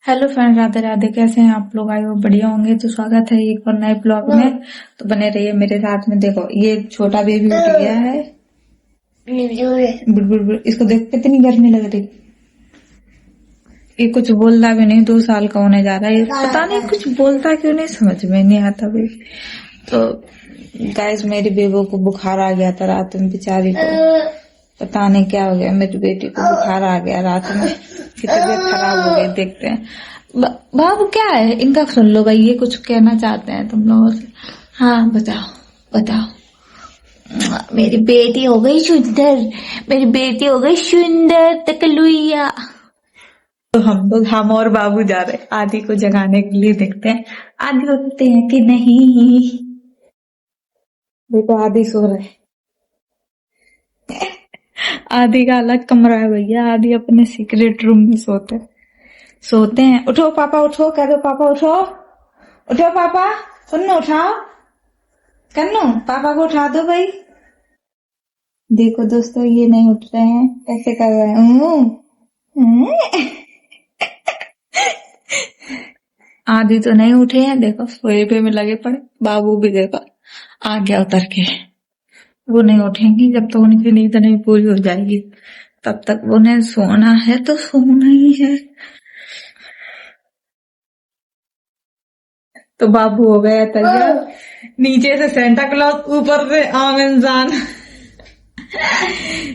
Hello friend, Radhe Radhe. कैसे हैं आप लोग? आए हो बढ़िया होंगे। तो स्वागत है एक और नए ब्लॉग में। तो बने रहिए मेरे साथ में। देखो ये छोटा बेबी उठ गया है। बुड़ बुड़ बुड़। इसको देख कितनी गर्मी लग रही। ये कुछ बोलता भी नहीं, 2 साल का होने जा रहा है। पता नहीं कुछ बोलता क्यों नहीं, समझ में नहीं आता भी। तो गाइस, मेरी बेबो को बुखार आ गया था रात में, बेचारी को पता नहीं क्या हो गया। मेरी बेटी को बुखार आ गया रात में, की तबीयत खराब हो गई। देखते हैं बाबू क्या है इनका। सुन लो भाई, ये कुछ कहना चाहते हैं तुम लोगों से। हाँ बताओ बताओ। मेरी बेटी हो गई सुंदर, मेरी बेटी हो गई सुंदर तकलुइया। तो हम और बाबू जा रहे हैं आदि को जगाने के लिए। देखते हैं आदि उठते हैं कि नहीं। देखो आदि सो रहे हैं। आदि का अलग कमरा है भैया। आदि अपने सीक्रेट रूम में सोते हैं। उठो पापा उठो, कह दो पापा उठो। उठो पापा, कन्नू उठाओ, कन्नू पापा को उठा दो भाई। देखो दोस्तों, ये नहीं उठ रहे हैं, कैसे कर रहे हैं। आदि तो नहीं उठे हैं, देखो सोए पे में लगे पड़े। बाबू भी देखो आ गया उतर के। वो नहीं उठेंगे जब तक उनकी नींद नहीं पूरी हो जाएगी। तब तक उन्हें सोना है तो सोना ही है। तो बाबू हो गया तैयार। नीचे से सेंटा क्लॉज, ऊपर से आम इंसान।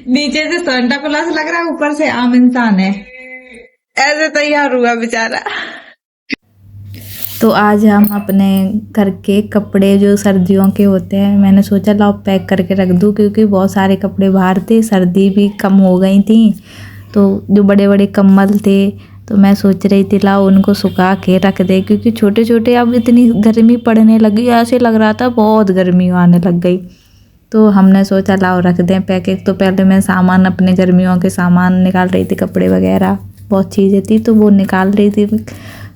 नीचे से सेंटा क्लॉज लग रहा है, ऊपर से आम इंसान है। ऐसे तैयार हुआ बेचारा। तो आज हम अपने घर के कपड़े जो सर्दियों के होते हैं, मैंने सोचा लाओ पैक करके रख दूं, क्योंकि बहुत सारे कपड़े बाहर थे, सर्दी भी कम हो गई थी। तो जो बड़े बड़े कम्बल थे, तो मैं सोच रही थी लाओ उनको सुखा के रख दे, क्योंकि छोटे छोटे अब इतनी गर्मी पड़ने लगी, ऐसे लग रहा था बहुत गर्मी आने लग गई। तो हमने सोचा लाओ रख दें पैक। एक तो पहले मैं सामान, अपने गर्मियों के सामान निकाल रही थी, कपड़े वगैरह बहुत चीज़ें थी तो वो निकाल रही थी।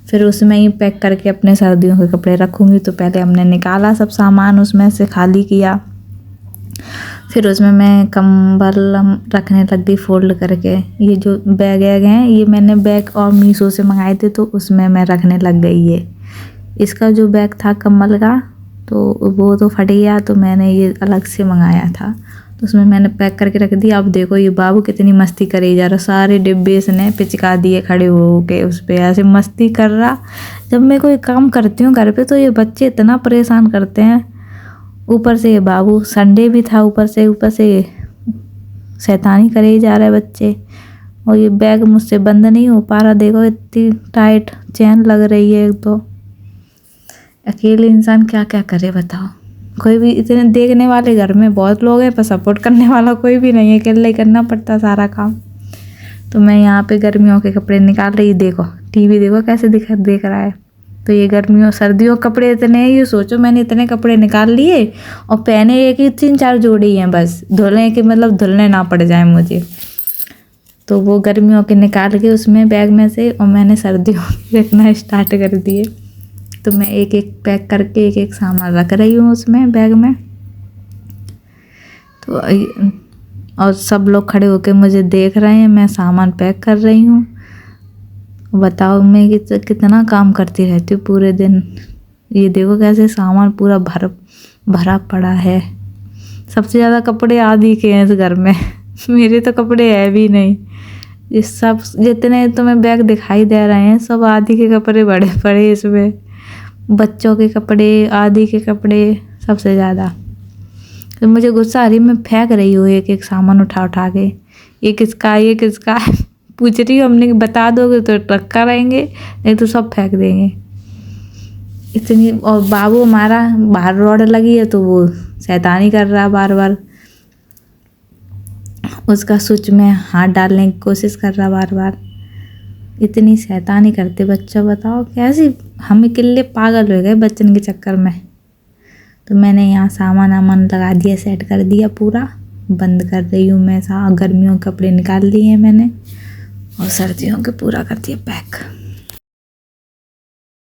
फिर उसमें ही पैक करके अपने सर्दियों के कपड़े रखूँगी। तो पहले हमने निकाला सब सामान, उसमें से खाली किया। फिर उसमें मैं कंबल रखने लग गई फोल्ड करके। ये जो बैग हैं, ये मैंने बैग और मीशो से मंगाए थे, तो उसमें मैं रखने लग गई। ये इसका जो बैग था कंबल का, तो वो तो फट गया, तो मैंने ये अलग से मंगाया था, तो उसमें मैंने पैक करके रख दिया। अब देखो ये बाबू कितनी मस्ती करे जा रहा, सारे डिब्बे इसने पिचका दिए खड़े हो के उस पर, ऐसे मस्ती कर रहा। जब मैं कोई काम करती हूँ घर पे तो ये बच्चे इतना परेशान करते हैं। ऊपर से ये बाबू, संडे भी था, ऊपर से शैतानी करे जा रहे बच्चे। और ये बैग मुझसे बंद नहीं हो पा रहा, देखो इतनी टाइट चैन लग रही है। एक तो अकेले इंसान क्या क्या करे बताओ। कोई भी, इतने देखने वाले घर में बहुत लोग हैं पर सपोर्ट करने वाला कोई भी नहीं है, अकेले ही करना पड़ता सारा काम। तो मैं यहाँ पे गर्मियों के कपड़े निकाल रही। देखो टीवी देखो कैसे देख रहा है। तो ये गर्मियों सर्दियों कपड़े इतने, ये सोचो मैंने इतने कपड़े निकाल लिए और पहने एक ही 3-4 जोड़े ही हैं बस, धुलने के मतलब धुलने ना पड़ जाए मुझे। तो वो गर्मियों के निकाल के उसमें बैग में से, और मैंने सर्दियों रखना स्टार्ट कर दिए। तो मैं एक एक पैक करके एक एक सामान रख रही हूँ उसमें बैग में। तो और सब लोग खड़े होकर मुझे देख रहे हैं, मैं सामान पैक कर रही हूँ। बताओ मैं कितना काम करती रहती हूँ पूरे दिन। ये देखो कैसे सामान पूरा भरा पड़ा है। सबसे ज़्यादा कपड़े आदि के हैं इस घर में। मेरे तो कपड़े है भी नहीं। इस सब जितने तुम्हें बैग दिखाई दे रहे हैं सब आदि के कपड़े बड़े पड़े इसमें। बच्चों के कपड़े, आदि के कपड़े सबसे ज़्यादा। तो मुझे गुस्सा आ रही, मैं फेंक रही हूँ एक एक सामान उठा के। ये किसका है पूछ रही हूँ। हमने बता दोगे तो रखा रहेंगे, नहीं तो सब फेंक देंगे इतनी। और बाबू हमारा बाहर रोड लगी है तो वो शैतानी कर रहा बार बार, उसका स्विच में हाथ डालने की कोशिश कर रहा बार बार। इतनी शैतानी करते बच्चा, बताओ कैसी। हम अकेले पागल हो गए बच्चन के चक्कर में। तो मैंने यहाँ सामान लगा दिया, सेट कर दिया, पूरा बंद कर रही हूँ मैं। गर्मियों के कपड़े निकाल लिए मैंने और सर्दियों के पूरा कर दिया पैक।